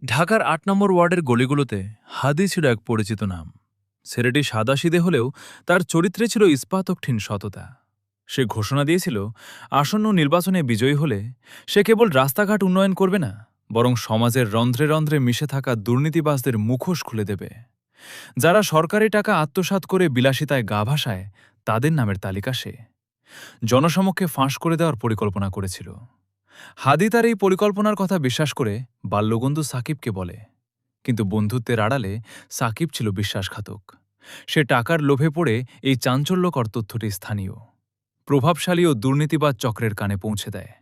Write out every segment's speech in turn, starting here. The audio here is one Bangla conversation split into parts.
ঢাকার ৮ নম্বর ওয়ার্ডের গলিগুলোতে হাদি ছিল এক পরিচিত নাম। ছেলেটি সাদাসিদে হলেও তার চরিত্রে ছিল ইস্পাতকঠিন সততা। সে ঘোষণা দিয়েছিল, আসন্ন নির্বাচনে বিজয়ী হলে সে কেবল রাস্তাঘাট উন্নয়ন করবে না, বরং সমাজের রন্ধ্রে রন্ধ্রে মিশে থাকা দুর্নীতিবাজদের মুখোশ খুলে দেবে। যারা সরকারি টাকা আত্মসাৎ করে বিলাসিতায় গা ভাসায়, তাদের নামের তালিকা সে জনসমক্ষে ফাঁস করে দেওয়ার পরিকল্পনা করেছিল। হাদি তার এই পরিকল্পনার কথা বিশ্বাস করে বাল্যবন্ধু সাকিবকে বলে, কিন্তু বন্ধুত্বের আড়ালে সাকিব ছিল বিশ্বাসঘাতক। সে টাকার লোভে পড়ে এই চাঞ্চল্যকর তথ্যটি স্থানীয় প্রভাবশালী ও দুর্নীতিবাদ চক্রের কানে পৌঁছে দেয়।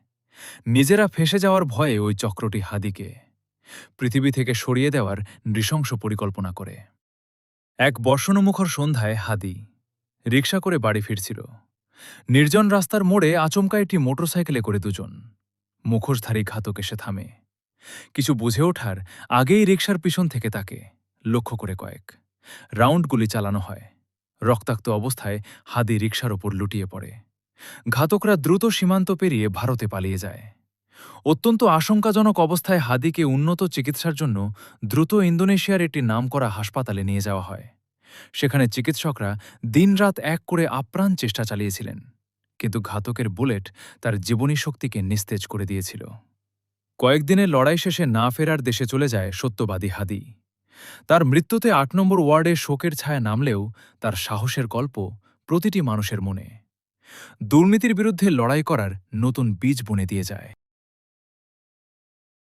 নিজেরা ফেঁসে যাওয়ার ভয়ে ওই চক্রটি হাদিকে পৃথিবী থেকে সরিয়ে দেওয়ার নৃশংস পরিকল্পনা করে। এক বর্ষণমুখর সন্ধ্যায় হাদি রিকশা করে বাড়ি ফিরছিল। নির্জন রাস্তার মোড়ে আচমকা একটি মোটরসাইকেলে করে দুজন মুখোশধারী ঘাতক এসে থামে। কিছু বুঝে ওঠার আগেই রিকশার পিছন থেকে তাকে লক্ষ্য করে কয়েক রাউন্ড গুলি চালানো হয়। রক্তাক্ত অবস্থায় হাদি রিকশার ওপর লুটিয়ে পড়ে। ঘাতকরা দ্রুত সীমান্ত পেরিয়ে ভারতে পালিয়ে যায়। অত্যন্ত আশঙ্কাজনক অবস্থায় হাদিকে উন্নত চিকিৎসার জন্য দ্রুত ইন্দোনেশিয়ার একটি নামকরা হাসপাতালে নিয়ে যাওয়া হয়। সেখানে চিকিৎসকরা দিনরাত এক করে আপ্রাণ চেষ্টা চালিয়েছিলেন, কিন্তু ঘাতকের বুলেট তার জীবনী শক্তিকে নিস্তেজ করে দিয়েছিল। কয়েকদিনের লড়াই শেষে না ফেরার দেশে চলে যায় সত্যবাদী হাদি। তার মৃত্যুতে ৮ নম্বর ওয়ার্ডে শোকের ছায়া নামলেও তার সাহসের গল্প প্রতিটি মানুষের মনে দুর্নীতির বিরুদ্ধে লড়াই করার নতুন বীজ বুনে দিয়ে যায়।